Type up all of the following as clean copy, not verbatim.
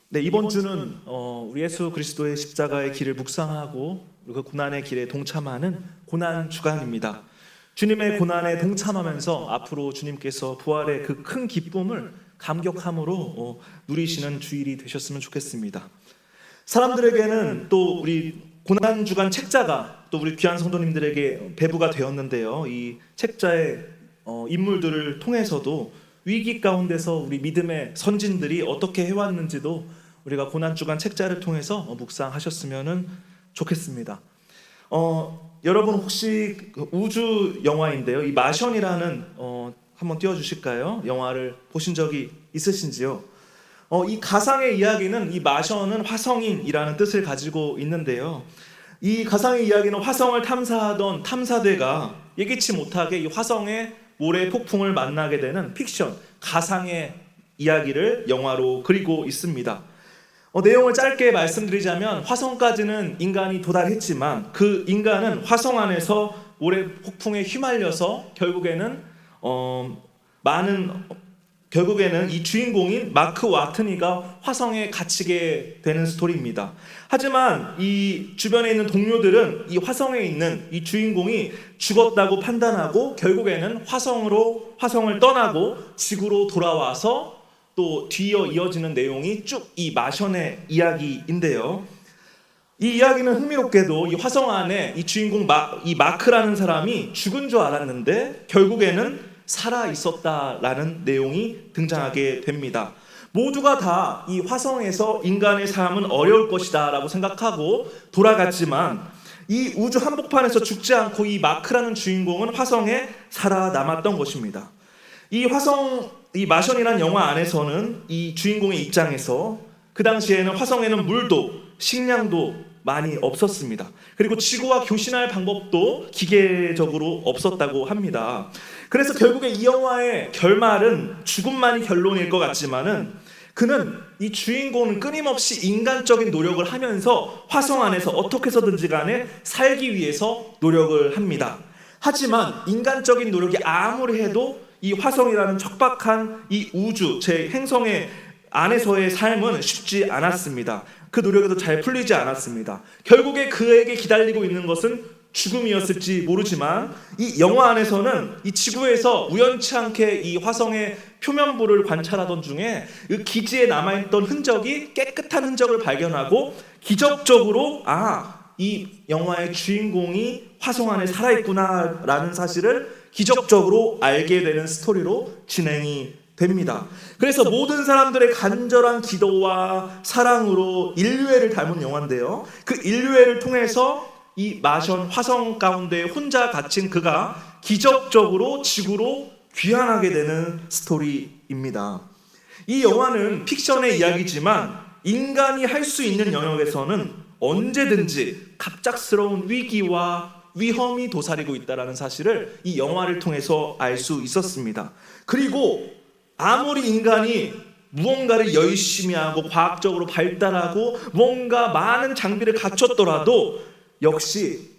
네, 이번 주는 우리 예수 그리스도의 십자가의 길을 묵상하고 그 고난의 길에 동참하는 고난 주간입니다. 주님의 고난에 동참하면서 앞으로 주님께서 부활의 그 큰 기쁨을 감격함으로 누리시는 주일이 되셨으면 좋겠습니다. 사람들에게는 또 우리 고난 주간 책자가 또 우리 귀한 성도님들에게 배부가 되었는데요. 이 책자의 인물들을 통해서도 위기 가운데서 우리 믿음의 선진들이 어떻게 해왔는지도 우리가 고난주간 책자를 통해서 묵상하셨으면 좋겠습니다. 여러분 혹시 우주 영화인데요, 이 마션이라는 한번 띄워주실까요? 영화를 보신 적이 있으신지요? 이 가상의 이야기는, 이 마션은 화성인이라는 뜻을 가지고 있는데요, 이 가상의 이야기는 화성을 탐사하던 탐사대가 예기치 못하게 이 화성의 모래 폭풍을 만나게 되는 픽션, 가상의 이야기를 영화로 그리고 있습니다. 내용을 짧게 말씀드리자면, 화성까지는 인간이 도달했지만 그 인간은 화성 안에서 모래 폭풍에 휘말려서 결국에는 이 주인공인 마크 와트니가 화성에 갇히게 되는 스토리입니다. 하지만 이 주변에 있는 동료들은 이 화성에 있는 이 주인공이 죽었다고 판단하고 결국에는 화성을 떠나고 지구로 돌아와서 또 뒤이어 이어지는 내용이 쭉 이 마션의 이야기인데요. 이 이야기는 흥미롭게도 이 화성 안에 이 주인공 이 마크라는 사람이 죽은 줄 알았는데 결국에는 살아 있었다라는 내용이 등장하게 됩니다. 모두가 다 이 화성에서 인간의 삶은 어려울 것이다 라고 생각하고 돌아갔지만, 이 우주 한복판에서 죽지 않고 이 마크라는 주인공은 화성에 살아남았던 것입니다. 이 마션이라는 영화 안에서는 이 주인공의 입장에서 그 당시에는 화성에는 물도 식량도 많이 없었습니다. 그리고 지구와 교신할 방법도 기계적으로 없었다고 합니다. 그래서 결국에 이 영화의 결말은 죽음만이 결론일 것 같지만은, 그는 이 주인공은 끊임없이 인간적인 노력을 하면서 화성 안에서 어떻게 해서든지 간에 살기 위해서 노력을 합니다. 하지만 인간적인 노력이 아무리 해도 이 화성이라는 척박한 이 우주, 제 행성의 안에서의 삶은 쉽지 않았습니다. 그 노력에도 잘 풀리지 않았습니다. 결국에 그에게 기다리고 있는 것은 죽음이었을지 모르지만, 이 영화 안에서는 이 지구에서 우연치 않게 이 화성의 표면부를 관찰하던 중에 그 기지에 남아있던 흔적이 깨끗한 흔적을 발견하고 기적적으로 이 영화의 주인공이 화성 안에 살아있구나 라는 사실을 기적적으로 알게 되는 스토리로 진행이 됩니다. 그래서 모든 사람들의 간절한 기도와 사랑으로 인류애를 닮은 영화인데요, 그 인류애를 통해서 이 마션 화성 가운데 혼자 갇힌 그가 기적적으로 지구로 귀환하게 되는 스토리입니다. 이 영화는 픽션의 이야기지만 인간이 할 수 있는 영역에서는 언제든지 갑작스러운 위기와 위험이 도사리고 있다는 사실을 이 영화를 통해서 알 수 있었습니다. 그리고 아무리 인간이 무언가를 열심히 하고 과학적으로 발달하고 뭔가 많은 장비를 갖췄더라도 역시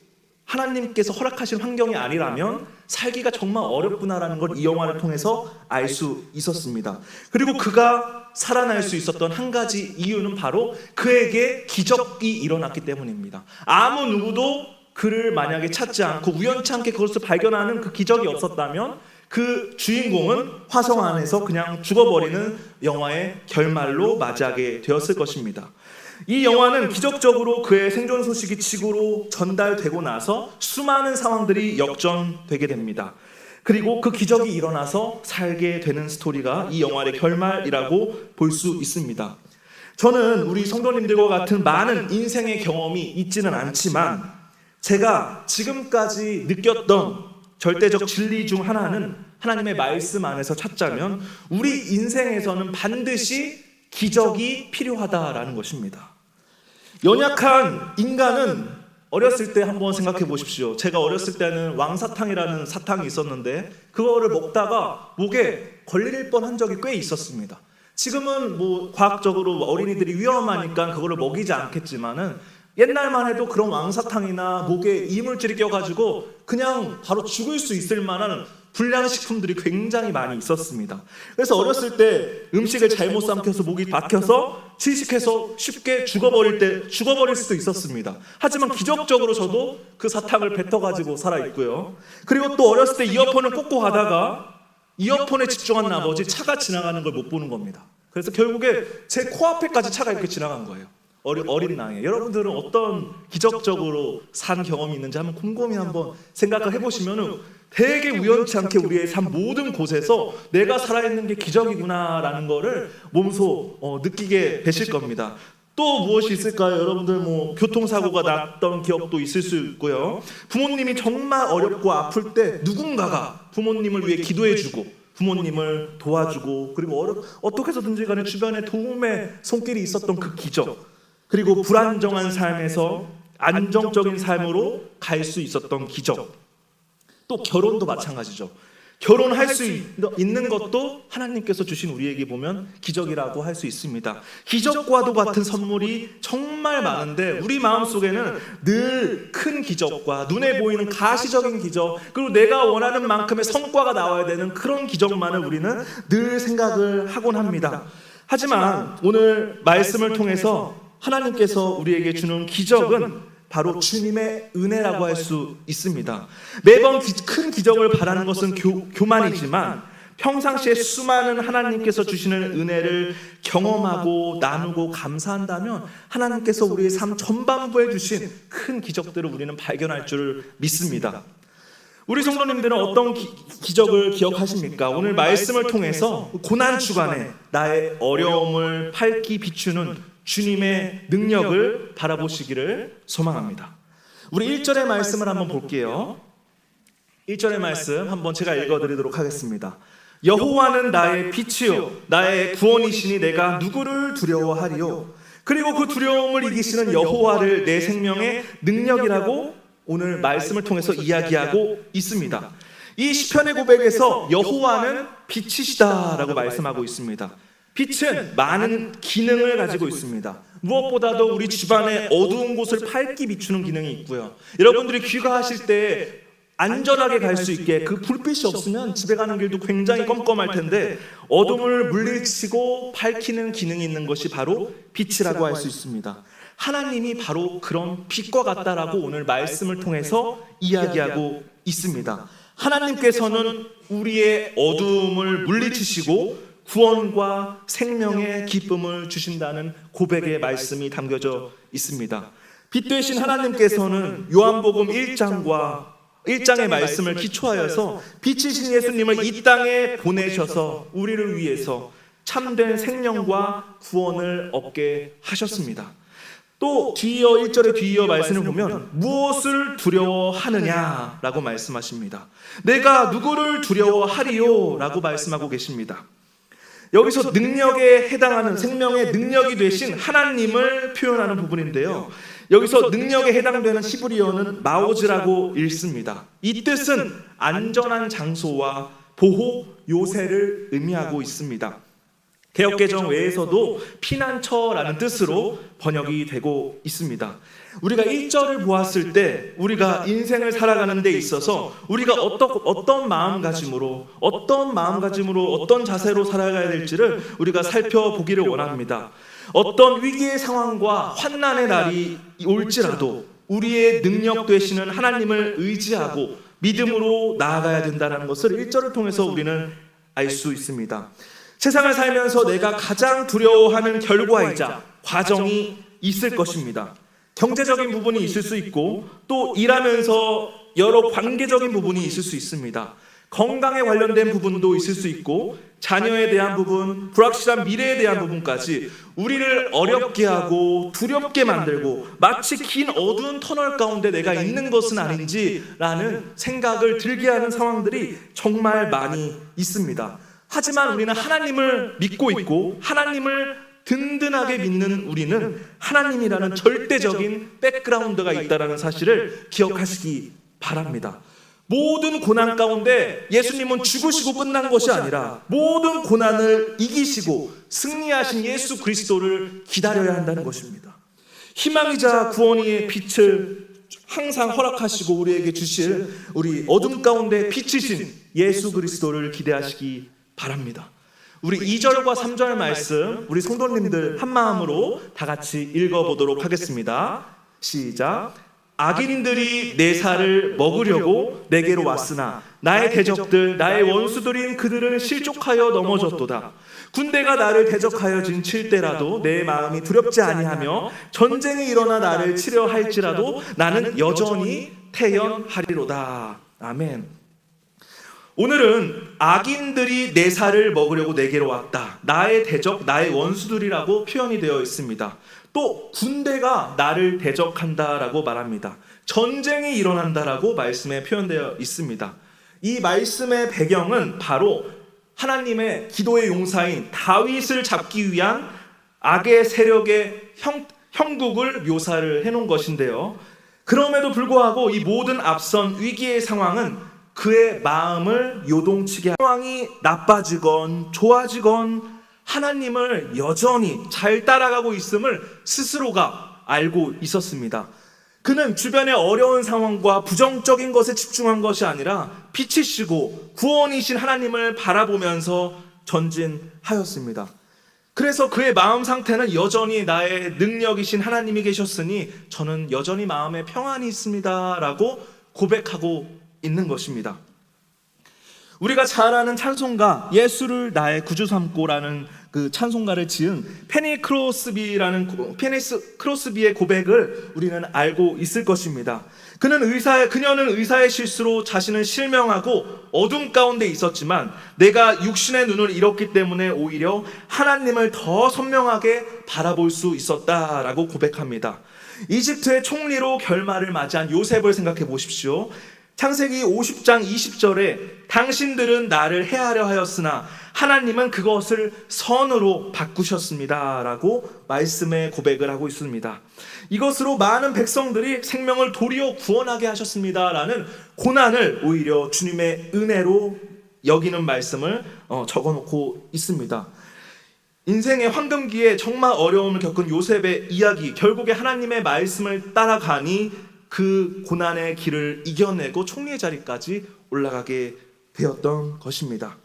하나님께서 허락하신 환경이 아니라면 살기가 정말 어렵구나라는 걸 이 영화를 통해서 알 수 있었습니다. 그리고 그가 살아날 수 있었던 한 가지 이유는 바로 그에게 기적이 일어났기 때문입니다. 아무 누구도 그를 만약에 찾지 않고 우연치 않게 그것을 발견하는 그 기적이 없었다면 그 주인공은 화성 안에서 그냥 죽어버리는 영화의 결말로 맞이하게 되었을 것입니다. 이 영화는 기적적으로 그의 생존 소식이 지구로 전달되고 나서 수많은 상황들이 역전되게 됩니다. 그리고 그 기적이 일어나서 살게 되는 스토리가 이 영화의 결말이라고 볼 수 있습니다. 저는 우리 성도님들과 같은 많은 인생의 경험이 있지는 않지만, 제가 지금까지 느꼈던 절대적 진리 중 하나는 하나님의 말씀 안에서 찾자면 우리 인생에서는 반드시 기적이 필요하다라는 것입니다. 연약한 인간은 어렸을 때 한번 생각해 보십시오. 제가 어렸을 때는 왕사탕이라는 사탕이 있었는데 그거를 먹다가 목에 걸릴 뻔한 적이 꽤 있었습니다. 지금은 과학적으로 어린이들이 위험하니까 그거를 먹이지 않겠지만은, 옛날만 해도 그런 왕사탕이나 목에 이물질이 껴가지고 그냥 바로 죽을 수 있을 만한 불량식품들이 굉장히 많이 있었습니다. 그래서 어렸을 때 음식을 잘못 삼켜서 목이 막혀서 질식해서 쉽게 죽어버릴 수도 있었습니다. 하지만 기적적으로 저도 그 사탕을 뱉어가지고 살아있고요. 그리고 또 어렸을 때 이어폰을 꽂고 가다가 이어폰에 집중한 나머지 차가 지나가는 걸 못 보는 겁니다. 그래서 결국에 제 코앞에까지 차가 이렇게 지나간 거예요. 어린 나이에. 여러분들은 어떤 기적적으로 산 경험이 있는지 한번 곰곰이 한번 생각을 해보시면 되게 우연치 않게 우리의 삶 모든 곳에서 내가 살아있는 게 기적이구나라는 거를 몸소 느끼게 되실 겁니다. 또 무엇이 있을까요? 여러분들 교통사고가 났던 기억도 있을 수 있고요. 부모님이 정말 어렵고 아플 때 누군가가 부모님을 위해 기도해주고 부모님을 도와주고 그리고 어떻게 해서든지 간에 주변에 도움의 손길이 있었던 그 기적, 그리고 불안정한 삶에서 안정적인 삶으로 갈 수 있었던 기적, 또 결혼도 마찬가지죠. 결혼할 수 있는 것도 하나님께서 주신 우리에게 보면 기적이라고 할 수 있습니다. 기적과도 같은 선물이 정말 많은데 우리 마음속에는 늘 큰 기적과 눈에 보이는 가시적인 기적, 그리고 내가 원하는 만큼의 성과가 나와야 되는 그런 기적만을 우리는 늘 생각을 하곤 합니다. 하지만 오늘 말씀을 통해서 하나님께서 우리에게 주는 기적은 바로 주님의 은혜라고 할 수 있습니다. 매번 큰 기적을 바라는 것은 교만이지만 평상시에 수많은 하나님께서 주시는 은혜를 경험하고 나누고 감사한다면 하나님께서 우리의 삶 전반부에 주신 큰 기적들을 우리는 발견할 줄 믿습니다. 우리 성도님들은 어떤 기적을 기억하십니까? 오늘 말씀을 통해서 고난 주간에 나의 어려움을 밝히 비추는 주님의 능력을 바라보시기를 소망합니다. 우리 1절의 말씀을 한번 볼게요. 1절의 말씀 한번 제가 읽어드리도록 하겠습니다. 여호와는 나의 빛이요 나의 구원이시니 내가 누구를 두려워하리요. 그리고 그 두려움을 이기시는 여호와를 내 생명의 능력이라고 오늘 말씀을 통해서 이야기하고 있습니다. 이 시편의 고백에서 여호와는 빛이시다라고 말씀하고 있습니다. 빛은 많은 기능을 가지고 있습니다. 무엇보다도 우리 집안의 어두운 곳을 밝게 비추는 기능이 있고요. 여러분들이 귀가하실 때 안전하게 갈 수 있게 그 불빛이 없으면 집에 가는 길도 굉장히 껌껌할 텐데 어둠을 물리치고 밝히는 기능이 있는 것이 바로 빛이라고 할 수 있습니다. 하나님이 바로 그런 빛과 같다라고 오늘 말씀을 통해서 이야기하고 있습니다. 하나님께서는 우리의 어둠을 물리치시고 구원과 생명의 기쁨을 주신다는 고백의 말씀이 담겨져 있습니다. 빛 되신 하나님께서는 요한복음 1장의 말씀을 기초하여서 빛이신 예수님을 이 땅에 보내셔서 우리를 위해서 참된 생명과 구원을 얻게 하셨습니다. 또 1절의 뒤이어 말씀을 보면 무엇을 두려워하느냐라고 말씀하십니다. 내가 누구를 두려워하리요? 라고 말씀하고 계십니다. 여기서 능력에 해당하는 생명의 능력이 되신 하나님을 표현하는 부분인데요. 여기서 능력에 해당되는 히브리어는 마오즈라고 읽습니다. 이 뜻은 안전한 장소와 보호, 요새를 의미하고 있습니다. 개역개정 외에서도 피난처라는 뜻으로 번역이 되고 있습니다. 우리가 1절을 보았을 때 우리가 인생을 살아가는 데 있어서 우리가 어떤 마음가짐으로 어떤 자세로 살아가야 될지를 우리가 살펴보기를 원합니다. 어떤 위기의 상황과 환난의 날이 올지라도 우리의 능력 되시는 하나님을 의지하고 믿음으로 나아가야 된다는 것을 1절을 통해서 우리는 알 수 있습니다. 세상을 살면서 내가 가장 두려워하는 결과이자 과정이 있을 것입니다. 경제적인 부분이 있을 수 있고 또 일하면서 여러 관계적인 부분이 있을 수 있습니다. 건강에 관련된 부분도 있을 수 있고 자녀에 대한 부분, 불확실한 미래에 대한 부분까지 우리를 어렵게 하고 두렵게 만들고 마치 긴 어두운 터널 가운데 내가 있는 것은 아닌지라는 생각을 들게 하는 상황들이 정말 많이 있습니다. 하지만 우리는 하나님을 믿고 있고 하나님을 든든하게 믿는 우리는 하나님이라는 절대적인 백그라운드가 있다는 사실을 기억하시기 바랍니다. 모든 고난 가운데 예수님은 죽으시고 끝난 것이 아니라 모든 고난을 이기시고 승리하신 예수 그리스도를 기다려야 한다는 것입니다. 희망이자 구원의 빛을 항상 허락하시고 우리에게 주실 우리 어둠 가운데 빛이신 예수 그리스도를 기대하시기 바랍니다. 우리 2절과 3절 말씀 우리 성도님들 한 마음으로 다 같이 읽어보도록 하겠습니다. 시작. 악인들이 내 살을 먹으려고 내게로 왔으나 나의 대적들 나의 원수들인 그들은 실족하여 넘어졌도다. 군대가 나를 대적하여 진칠 때라도 내 마음이 두렵지 아니하며 전쟁이 일어나 나를 치려 할지라도 나는 여전히 태연하리로다. 아멘. 오늘은 악인들이 내 살을 먹으려고 내게로 왔다. 나의 대적, 나의 원수들이라고 표현이 되어 있습니다. 또 군대가 나를 대적한다라고 말합니다. 전쟁이 일어난다라고 말씀에 표현되어 있습니다. 이 말씀의 배경은 바로 하나님의 기도의 용사인 다윗을 잡기 위한 악의 세력의 형국을 묘사를 해놓은 것인데요. 그럼에도 불구하고 이 모든 앞선 위기의 상황은 그의 마음을 요동치게 상황이 나빠지건 좋아지건 하나님을 여전히 잘 따라가고 있음을 스스로가 알고 있었습니다. 그는 주변의 어려운 상황과 부정적인 것에 집중한 것이 아니라 빛이시고 구원이신 하나님을 바라보면서 전진하였습니다. 그래서 그의 마음 상태는 여전히 나의 능력이신 하나님이 계셨으니 저는 여전히 마음에 평안이 있습니다 라고 고백하고 있는 것입니다. 우리가 잘 아는 찬송가 예수를 나의 구주 삼고라는 그 찬송가를 지은 페니 크로스비의 고백을 우리는 알고 있을 것입니다. 그녀는 의사의 실수로 자신을 실명하고 어둠 가운데 있었지만 내가 육신의 눈을 잃었기 때문에 오히려 하나님을 더 선명하게 바라볼 수 있었다라고 고백합니다. 이집트의 총리로 결말을 맞이한 요셉을 생각해 보십시오. 창세기 50장 20절에 당신들은 나를 해하려 하였으나 하나님은 그것을 선으로 바꾸셨습니다 라고 말씀의 고백을 하고 있습니다. 이것으로 많은 백성들이 생명을 도리어 구원하게 하셨습니다 라는 고난을 오히려 주님의 은혜로 여기는 말씀을 적어놓고 있습니다. 인생의 황금기에 정말 어려움을 겪은 요셉의 이야기, 결국에 하나님의 말씀을 따라가니 그 고난의 길을 이겨내고 총리의 자리까지 올라가게 되었던 것입니다.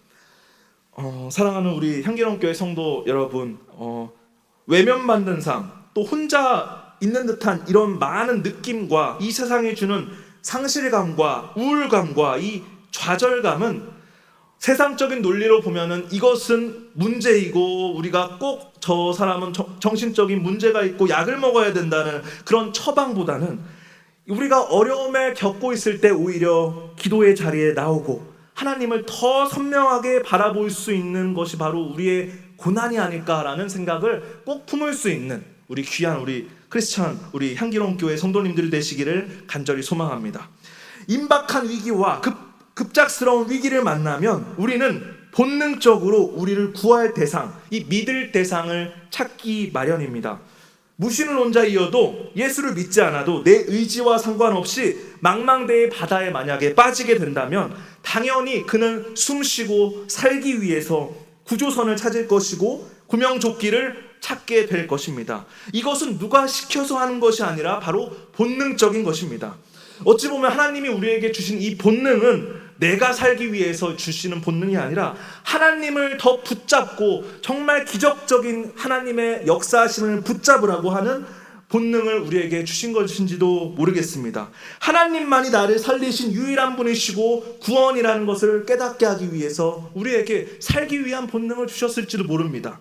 사랑하는 우리 향기로운교회 성도 여러분, 외면받는 삶, 또 혼자 있는 듯한 이런 많은 느낌과 이 세상이 주는 상실감과 우울감과 이 좌절감은 세상적인 논리로 보면은 이것은 문제이고 우리가 꼭 저 사람은 정신적인 문제가 있고 약을 먹어야 된다는 그런 처방보다는 우리가 어려움을 겪고 있을 때 오히려 기도의 자리에 나오고 하나님을 더 선명하게 바라볼 수 있는 것이 바로 우리의 고난이 아닐까라는 생각을 꼭 품을 수 있는 우리 귀한 우리 크리스찬 우리 향기로운 교회 성도님들이 되시기를 간절히 소망합니다. 임박한 위기와 급작스러운 위기를 만나면 우리는 본능적으로 우리를 구할 대상, 이 믿을 대상을 찾기 마련입니다. 무신은 혼자이어도 예수를 믿지 않아도 내 의지와 상관없이 망망대해 바다에 만약에 빠지게 된다면 당연히 그는 숨쉬고 살기 위해서 구조선을 찾을 것이고 구명조끼를 찾게 될 것입니다. 이것은 누가 시켜서 하는 것이 아니라 바로 본능적인 것입니다. 어찌 보면 하나님이 우리에게 주신 이 본능은 내가 살기 위해서 주시는 본능이 아니라 하나님을 더 붙잡고 정말 기적적인 하나님의 역사하심을 붙잡으라고 하는 본능을 우리에게 주신 것인지도 모르겠습니다. 하나님만이 나를 살리신 유일한 분이시고 구원이라는 것을 깨닫게 하기 위해서 우리에게 살기 위한 본능을 주셨을지도 모릅니다.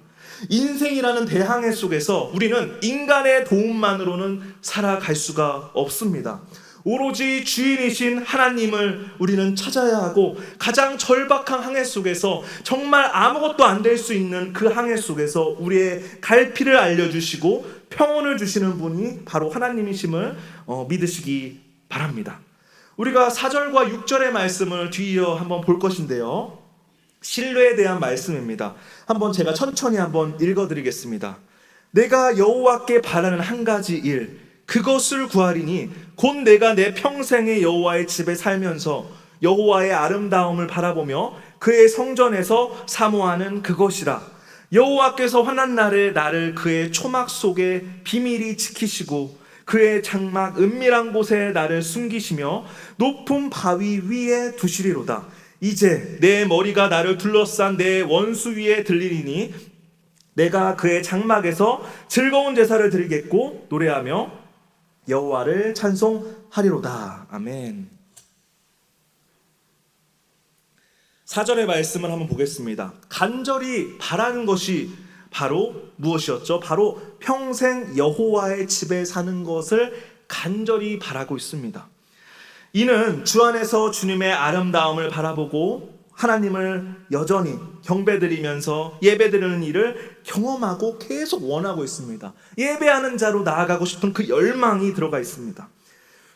인생이라는 대항해 속에서 우리는 인간의 도움만으로는 살아갈 수가 없습니다. 오로지 주인이신 하나님을 우리는 찾아야 하고 가장 절박한 항해 속에서 정말 아무것도 안 될 수 있는 그 항해 속에서 우리의 갈피를 알려주시고 평온을 주시는 분이 바로 하나님이심을 믿으시기 바랍니다. 우리가 4절과 6절의 말씀을 뒤이어 한번 볼 것인데요, 신뢰에 대한 말씀입니다. 한번 제가 천천히 한번 읽어드리겠습니다. 내가 여호와께 바라는 한 가지 일, 그것을 구하리니 곧 내가 내 평생의 여호와의 집에 살면서 여호와의 아름다움을 바라보며 그의 성전에서 사모하는 그것이라. 여호와께서 환난 날에 나를 그의 초막 속에 비밀히 지키시고 그의 장막 은밀한 곳에 나를 숨기시며 높은 바위 위에 두시리로다. 이제 내 머리가 나를 둘러싼 내 원수 위에 들리리니 내가 그의 장막에서 즐거운 제사를 드리겠고 노래하며 여호와를 찬송하리로다. 아멘. 4절의 말씀을 한번 보겠습니다. 간절히 바라는 것이 바로 무엇이었죠? 바로 평생 여호와의 집에 사는 것을 간절히 바라고 있습니다. 이는 주 안에서 주님의 아름다움을 바라보고 하나님을 여전히 경배드리면서 예배드리는 일을 경험하고 계속 원하고 있습니다. 예배하는 자로 나아가고 싶은 그 열망이 들어가 있습니다.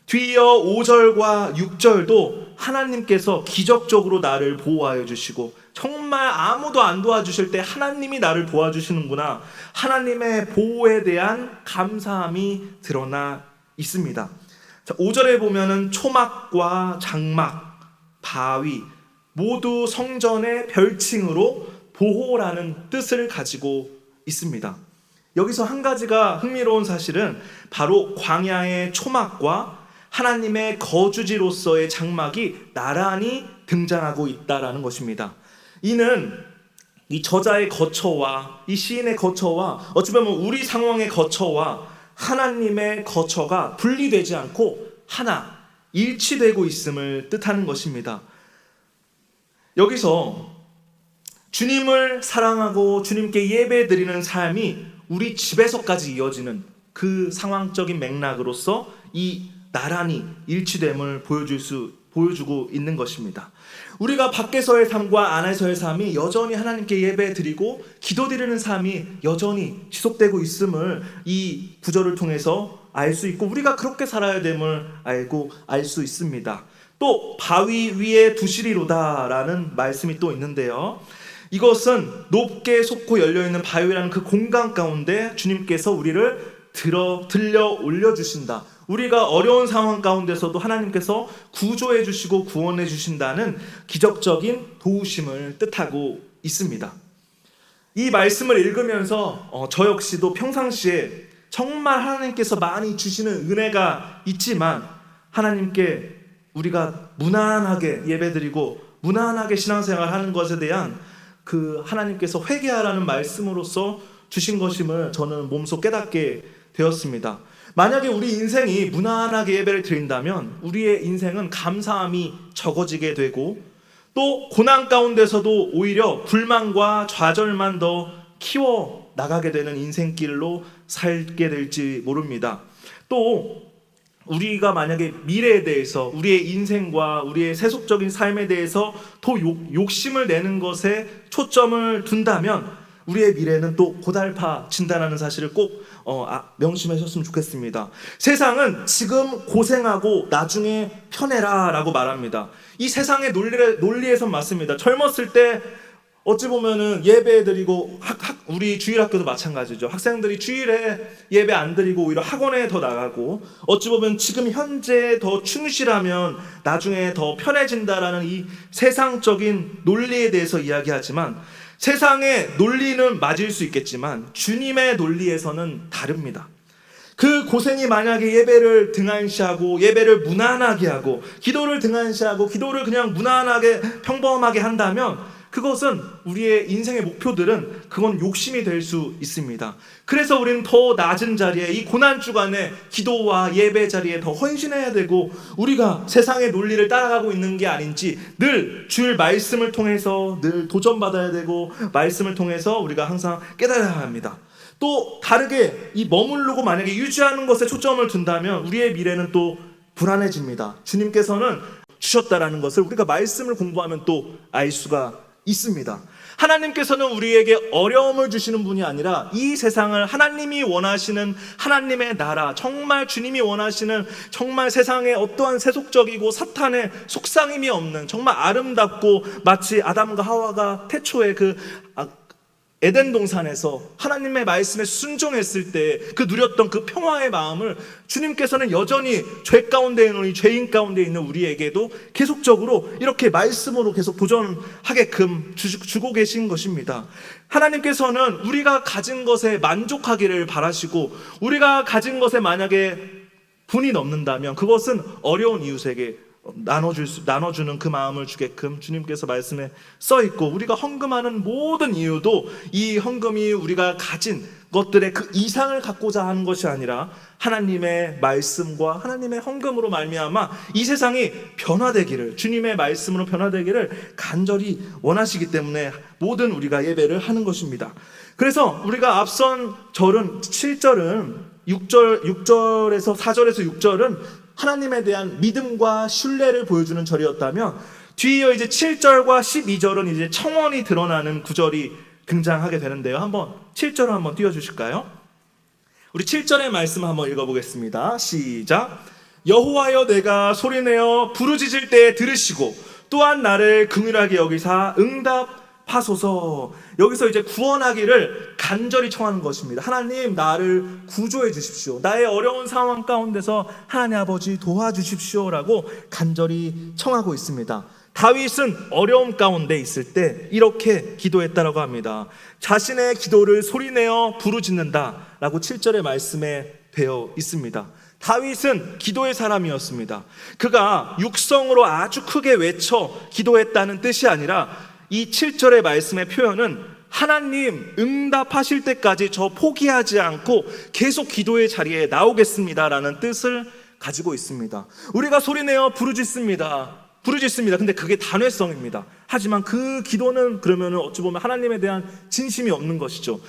뒤이어 5절과 6절도 하나님께서 기적적으로 나를 보호하여 주시고 정말 아무도 안 도와주실 때 하나님이 나를 도와주시는구나, 하나님의 보호에 대한 감사함이 드러나 있습니다. 5절에 보면은 초막과 장막, 바위 모두 성전의 별칭으로 보호라는 뜻을 가지고 있습니다. 여기서 한 가지가 흥미로운 사실은 바로 광야의 초막과 하나님의 거주지로서의 장막이 나란히 등장하고 있다라는 것입니다. 이는 이 저자의 거처와 이 시인의 거처와 어찌 보면 우리 상황의 거처와 하나님의 거처가 분리되지 않고 하나, 일치되고 있음을 뜻하는 것입니다. 여기서 주님을 사랑하고 주님께 예배드리는 삶이 우리 집에서까지 이어지는 그 상황적인 맥락으로서 이 나란히 일치됨을 보여주고 있는 것입니다. 우리가 밖에서의 삶과 안에서의 삶이 여전히 하나님께 예배드리고 기도드리는 삶이 여전히 지속되고 있음을 이 구절을 통해서 알 수 있고 우리가 그렇게 살아야 됨을 알고 알 수 있습니다. 또 바위 위에 두시리로다 라는 말씀이 또 있는데요, 이것은 높게 솟고 열려있는 바위라는 그 공간 가운데 주님께서 우리를 들려 올려주신다. 우리가 어려운 상황 가운데서도 하나님께서 구조해 주시고 구원해 주신다는 기적적인 도우심을 뜻하고 있습니다. 이 말씀을 읽으면서 저 역시도 평상시에 정말 하나님께서 많이 주시는 은혜가 있지만 하나님께 우리가 무난하게 예배드리고 무난하게 신앙생활하는 것에 대한 그 하나님께서 회개하라는 말씀으로서 주신 것임을 저는 몸소 깨닫게 되었습니다. 만약에 우리 인생이 무난하게 예배를 드린다면 우리의 인생은 감사함이 적어지게 되고 또 고난 가운데서도 오히려 불만과 좌절만 더 키워 나가게 되는 인생길로 살게 될지 모릅니다. 또 우리가 만약에 미래에 대해서 우리의 인생과 우리의 세속적인 삶에 대해서 더 욕심을 내는 것에 초점을 둔다면 우리의 미래는 또 고달파진다는 사실을 꼭 명심하셨으면 좋겠습니다. 세상은 지금 고생하고 나중에 편해라 라고 말합니다. 이 세상의 논리에선 맞습니다. 젊었을 때 어찌 보면은 예배 드리고 우리 주일학교도 마찬가지죠. 학생들이 주일에 예배 안 드리고 오히려 학원에 더 나가고 어찌 보면 지금 현재 더 충실하면 나중에 더 편해진다라는 이 세상적인 논리에 대해서 이야기하지만 세상의 논리는 맞을 수 있겠지만 주님의 논리에서는 다릅니다. 그 고생이 만약에 예배를 등한시하고 예배를 무난하게 하고 기도를 등한시하고 기도를 그냥 무난하게 평범하게 한다면 그것은 우리의 인생의 목표들은 그건 욕심이 될 수 있습니다. 그래서 우리는 더 낮은 자리에 이 고난 주간에 기도와 예배 자리에 더 헌신해야 되고 우리가 세상의 논리를 따라가고 있는 게 아닌지 늘 주일 말씀을 통해서 늘 도전받아야 되고 말씀을 통해서 우리가 항상 깨달아야 합니다. 또 다르게 이 머무르고 만약에 유지하는 것에 초점을 둔다면 우리의 미래는 또 불안해집니다. 주님께서는 주셨다라는 것을 우리가 말씀을 공부하면 또 알 수가 있습니다. 하나님께서는 우리에게 어려움을 주시는 분이 아니라 이 세상을 하나님이 원하시는 하나님의 나라, 정말 주님이 원하시는 정말 세상에 어떠한 세속적이고 사탄의 속상임이 없는 정말 아름답고 마치 아담과 하와가 태초에 그 에덴 동산에서 하나님의 말씀에 순종했을 때 그 누렸던 그 평화의 마음을 주님께서는 여전히 죄 가운데 있는 죄인 가운데 있는 우리에게도 계속적으로 이렇게 말씀으로 계속 도전하게끔 주고 계신 것입니다. 하나님께서는 우리가 가진 것에 만족하기를 바라시고 우리가 가진 것에 만약에 분이 넘는다면 그것은 어려운 이웃에게 나눠주는 그 마음을 주게끔 주님께서 말씀에 써 있고, 우리가 헌금하는 모든 이유도 이 헌금이 우리가 가진 것들의 그 이상을 갖고자 하는 것이 아니라 하나님의 말씀과 하나님의 헌금으로 말미암아 이 세상이 변화되기를, 주님의 말씀으로 변화되기를 간절히 원하시기 때문에 모든 우리가 예배를 하는 것입니다. 그래서 우리가 앞선 절은 7절은 6절에서 4절에서 6절은 하나님에 대한 믿음과 신뢰를 보여주는 절이었다면, 뒤이어 이제 7절과 12절은 이제 청원이 드러나는 구절이 등장하게 되는데요. 한번 7절을 한번 띄워주실까요? 우리 7절의 말씀 한번 읽어보겠습니다. 시작. 여호와여, 내가 소리내어 부르짖을 때 들으시고 또한 나를 긍휼하게 여기사 응답하소서. 여기서 이제 구원하기를 간절히 청하는 것입니다. 하나님, 나를 구조해 주십시오. 나의 어려운 상황 가운데서 하나님 아버지 도와주십시오라고 간절히 청하고 있습니다. 다윗은 어려움 가운데 있을 때 이렇게 기도했다라고 합니다. 자신의 기도를 소리내어 부르짖는다라고 7절의 말씀에 되어 있습니다. 다윗은 기도의 사람이었습니다. 그가 육성으로 아주 크게 외쳐 기도했다는 뜻이 아니라 이 7절의 말씀의 표현은 하나님 응답하실 때까지 저 포기하지 않고 계속 기도의 자리에 나오겠습니다라는 뜻을 가지고 있습니다. 우리가 소리내어 부르짖습니다. 근데 그게 단회성입니다. 하지만 그 기도는 그러면 어찌 보면 하나님에 대한 진심이 없는 것이죠.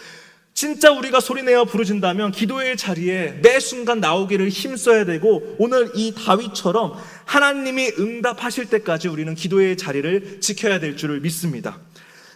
진짜 우리가 소리내어 부르짖다면 기도의 자리에 매 순간 나오기를 힘써야 되고, 오늘 이 다윗처럼 하나님이 응답하실 때까지 우리는 기도의 자리를 지켜야 될 줄을 믿습니다.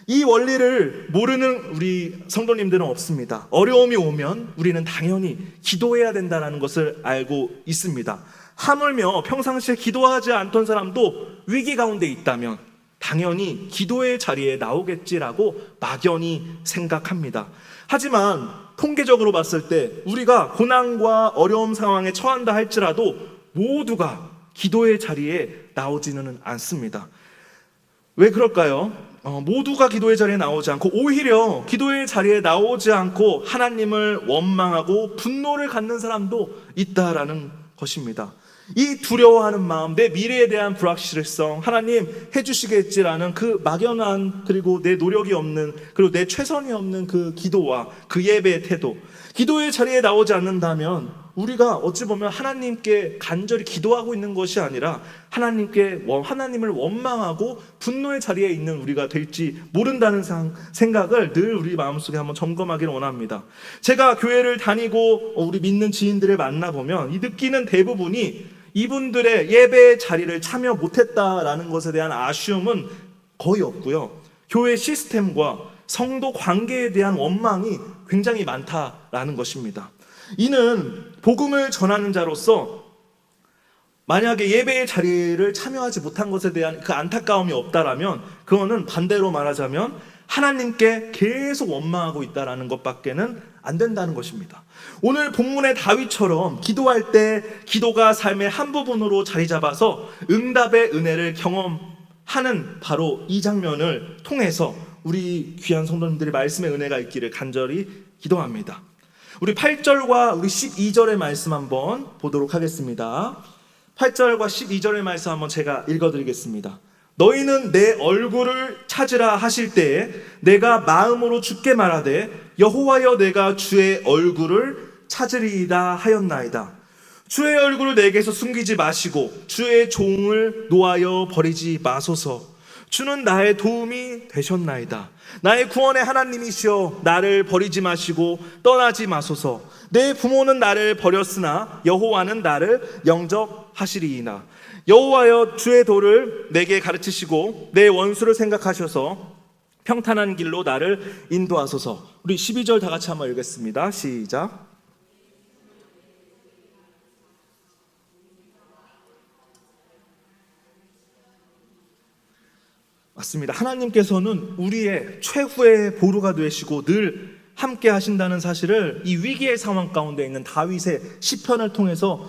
이 원리를 모르는 우리 성도님들은 없습니다. 어려움이 오면 우리는 당연히 기도해야 된다는 것을 알고 있습니다. 하물며 평상시에 기도하지 않던 사람도 위기 가운데 있다면 당연히 기도의 자리에 나오겠지라고 막연히 생각합니다. 하지만 통계적으로 봤을 때 우리가 고난과 어려움 상황에 처한다 할지라도 모두가 기도의 자리에 나오지는 않습니다. 왜 그럴까요? 모두가 기도의 자리에 나오지 않고 오히려 기도의 자리에 나오지 않고 하나님을 원망하고 분노를 갖는 사람도 있다라는 것입니다. 이 두려워하는 마음, 내 미래에 대한 불확실성, 하나님 해주시겠지라는 그 막연한, 그리고 내 노력이 없는, 그리고 내 최선이 없는 그 기도와 그 예배의 태도, 기도의 자리에 나오지 않는다면 우리가 어찌 보면 하나님께 간절히 기도하고 있는 것이 아니라 하나님을 원망하고 분노의 자리에 있는 우리가 될지 모른다는 생각을 늘 우리 마음속에 한번 점검하기를 원합니다. 제가 교회를 다니고 우리 믿는 지인들을 만나보면 이 느끼는 대부분이 이분들의 예배 자리를 참여 못했다라는 것에 대한 아쉬움은 거의 없고요, 교회 시스템과 성도 관계에 대한 원망이 굉장히 많다라는 것입니다. 이는 복음을 전하는 자로서 만약에 예배의 자리를 참여하지 못한 것에 대한 그 안타까움이 없다라면, 그거는 반대로 말하자면 하나님께 계속 원망하고 있다라는 것밖에는 안 된다는 것입니다. 오늘 본문의 다윗처럼 기도할 때 기도가 삶의 한 부분으로 자리 잡아서 응답의 은혜를 경험하는 바로 이 장면을 통해서 우리 귀한 성도님들의 말씀의 은혜가 있기를 간절히 기도합니다. 우리 8절과 우리 12절의 말씀 한번 보도록 하겠습니다. 8절과 12절의 말씀 한번 제가 읽어드리겠습니다. 너희는 내 얼굴을 찾으라 하실 때에 내가 마음으로 주께 말하되 여호와여, 내가 주의 얼굴을 찾으리이다 하였나이다. 주의 얼굴을 내게서 숨기지 마시고 주의 종을 노하여 버리지 마소서. 주는 나의 도움이 되셨나이다. 나의 구원의 하나님이시여, 나를 버리지 마시고 떠나지 마소서. 내 부모는 나를 버렸으나 여호와는 나를 영접하시리이다. 여호와여, 주의 도를 내게 가르치시고 내 원수를 생각하셔서 평탄한 길로 나를 인도하소서. 우리 12절 다 같이 한번 읽겠습니다. 시작. 맞습니다. 하나님께서는 우리의 최후의 보루가 되시고 늘 함께 하신다는 사실을 이 위기의 상황 가운데 있는 다윗의 시편을 통해서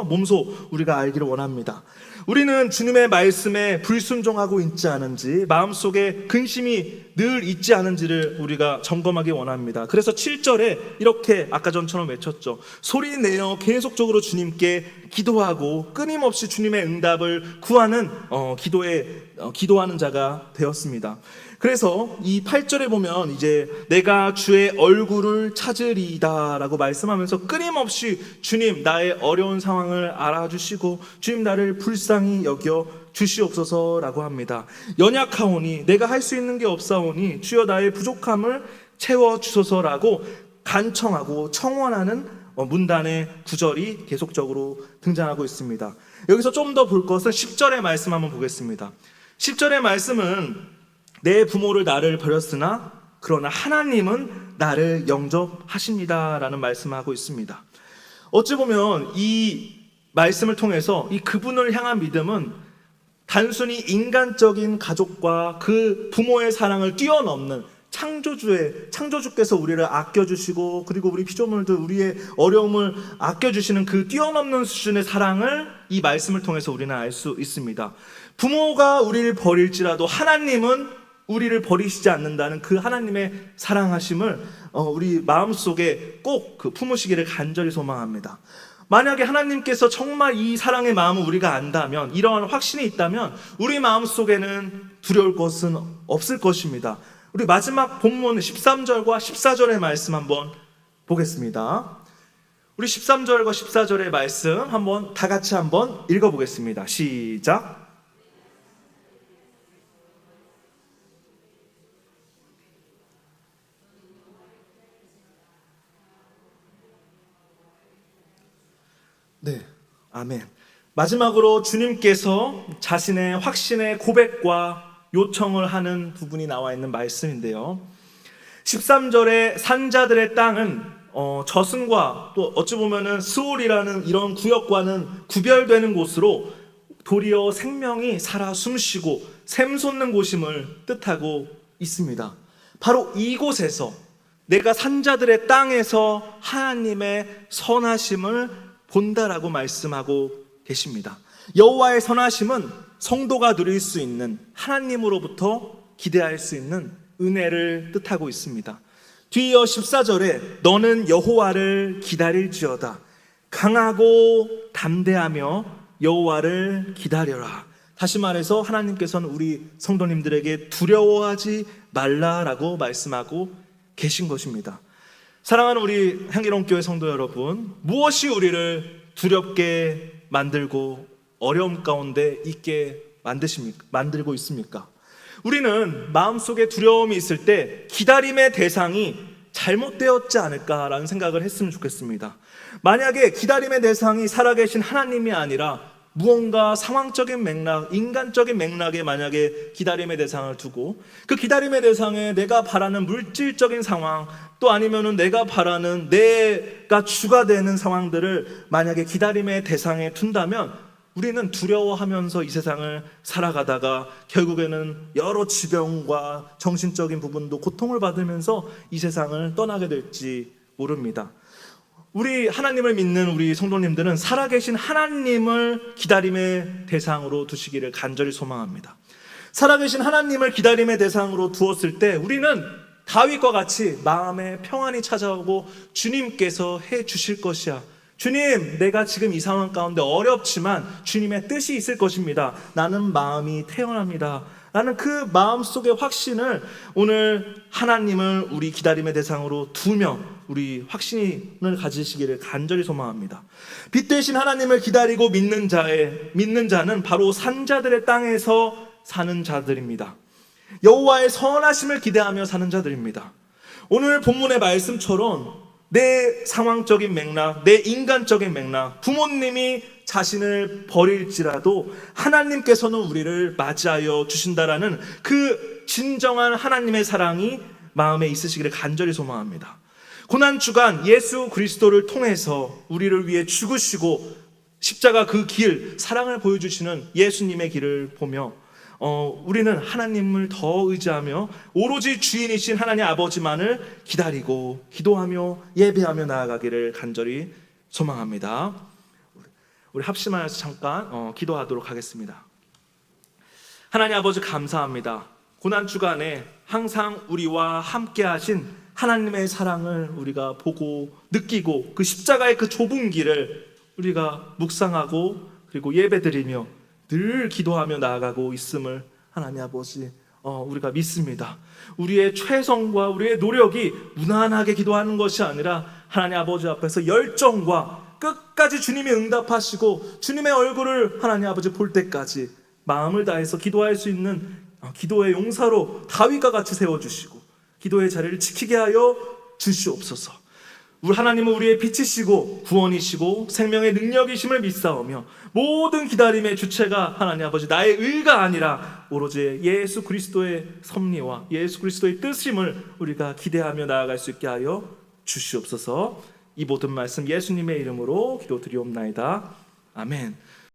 몸소 우리가 알기를 원합니다. 우리는 주님의 말씀에 불순종하고 있지 않은지, 마음속에 근심이 늘 있지 않은지를 우리가 점검하기 원합니다. 그래서 7절에 이렇게 아까 전처럼 외쳤죠. 소리내어 계속적으로 주님께 기도하고 끊임없이 주님의 응답을 구하는 기도하는 자가 되었습니다. 그래서 이 8절에 보면 이제 내가 주의 얼굴을 찾으리이다 라고 말씀하면서 끊임없이 주님 나의 어려운 상황을 알아주시고 주님 나를 불쌍히 여겨 주시옵소서라고 합니다. 연약하오니 내가 할 수 있는 게 없사오니 주여 나의 부족함을 채워주소서라고 간청하고 청원하는 문단의 구절이 계속적으로 등장하고 있습니다. 여기서 좀 더 볼 것은 10절의 말씀 한번 보겠습니다. 10절의 말씀은 내 부모를 나를 버렸으나 그러나 하나님은 나를 영접하십니다 라는 말씀을 하고 있습니다. 어찌 보면 이 말씀을 통해서 이 그분을 향한 믿음은 단순히 인간적인 가족과 그 부모의 사랑을 뛰어넘는 창조주께서 우리를 아껴주시고 그리고 우리 피조물들 우리의 어려움을 아껴주시는 그 뛰어넘는 수준의 사랑을 이 말씀을 통해서 우리는 알 수 있습니다. 부모가 우리를 버릴지라도 하나님은 우리를 버리시지 않는다는 그 하나님의 사랑하심을 우리 마음속에 꼭 품으시기를 간절히 소망합니다. 만약에 하나님께서 정말 이 사랑의 마음을 우리가 안다면, 이러한 확신이 있다면 우리 마음속에는 두려울 것은 없을 것입니다. 우리 마지막 본문 13절과 14절의 말씀 한번 보겠습니다. 우리 13절과 14절의 말씀 한번 다 같이 한번 읽어보겠습니다. 시작. 네, 아멘. 마지막으로 주님께서 자신의 확신의 고백과 요청을 하는 부분이 나와 있는 말씀인데요. 13절에 산자들의 땅은 저승과 또 어찌 보면은 스올이라는 이런 구역과는 구별되는 곳으로 도리어 생명이 살아 숨쉬고 샘솟는 곳임을 뜻하고 있습니다. 바로 이곳에서 내가 산자들의 땅에서 하나님의 선하심을 본다라고 말씀하고 계십니다. 여호와의 선하심은 성도가 누릴 수 있는 하나님으로부터 기대할 수 있는 은혜를 뜻하고 있습니다. 뒤이어 14절에 너는 여호와를 기다릴지어다. 강하고 담대하며 여호와를 기다려라. 다시 말해서 하나님께서는 우리 성도님들에게 두려워하지 말라라고 말씀하고 계신 것입니다. 사랑하는 우리 향기로운 교회 성도 여러분, 무엇이 우리를 두렵게 만들고 어려움 가운데 있게 만들고 있습니까? 우리는 마음속에 두려움이 있을 때 기다림의 대상이 잘못되었지 않을까라는 생각을 했으면 좋겠습니다. 만약에 기다림의 대상이 살아계신 하나님이 아니라 무언가 상황적인 맥락, 인간적인 맥락에 만약에 기다림의 대상을 두고 그 기다림의 대상에 내가 바라는 물질적인 상황 또 아니면은 내가 바라는 내가 주가 되는 상황들을 만약에 기다림의 대상에 둔다면 우리는 두려워하면서 이 세상을 살아가다가 결국에는 여러 질병과 정신적인 부분도 고통을 받으면서 이 세상을 떠나게 될지 모릅니다. 우리 하나님을 믿는 우리 성도님들은 살아계신 하나님을 기다림의 대상으로 두시기를 간절히 소망합니다. 살아계신 하나님을 기다림의 대상으로 두었을 때 우리는 다윗과 같이 마음에 평안이 찾아오고 주님께서 해 주실 것이야. 주님, 내가 지금 이 상황 가운데 어렵지만 주님의 뜻이 있을 것입니다. 나는 마음이 태어납니다. 라는 그 마음속의 확신을 오늘 하나님을 우리 기다림의 대상으로 두며 우리 확신을 가지시기를 간절히 소망합니다. 빛 대신 하나님을 기다리고 믿는 자는 바로 산자들의 땅에서 사는 자들입니다. 여호와의 선하심을 기대하며 사는 자들입니다. 오늘 본문의 말씀처럼 내 상황적인 맥락, 내 인간적인 맥락, 부모님이 자신을 버릴지라도 하나님께서는 우리를 맞이하여 주신다라는 그 진정한 하나님의 사랑이 마음에 있으시기를 간절히 소망합니다. 고난주간 예수 그리스도를 통해서 우리를 위해 죽으시고 십자가 그 길, 사랑을 보여주시는 예수님의 길을 보며 우리는 하나님을 더 의지하며 오로지 주인이신 하나님 아버지만을 기다리고 기도하며 예배하며 나아가기를 간절히 소망합니다. 우리 합심하여서 잠깐 기도하도록 하겠습니다. 하나님 아버지 감사합니다. 고난 주간에 항상 우리와 함께 하신 하나님의 사랑을 우리가 보고 느끼고 그 십자가의 그 좁은 길을 우리가 묵상하고 그리고 예배드리며 늘 기도하며 나아가고 있음을 하나님 아버지 우리가 믿습니다. 우리의 최선과 우리의 노력이 무난하게 기도하는 것이 아니라 하나님 아버지 앞에서 열정과 끝까지 주님이 응답하시고 주님의 얼굴을 하나님 아버지 볼 때까지 마음을 다해서 기도할 수 있는 기도의 용사로 다윗과 같이 세워주시고 기도의 자리를 지키게 하여 주시옵소서. 우리 하나님은 우리의 빛이시고 구원이시고 생명의 능력이심을 믿사오며 모든 기다림의 주체가 하나님 아버지 나의 의가 아니라 오로지 예수 그리스도의 섭리와 예수 그리스도의 뜻임을 우리가 기대하며 나아갈 수 있게 하여 주시옵소서. 이 모든 말씀 예수님의 이름으로 기도드리옵나이다. 아멘.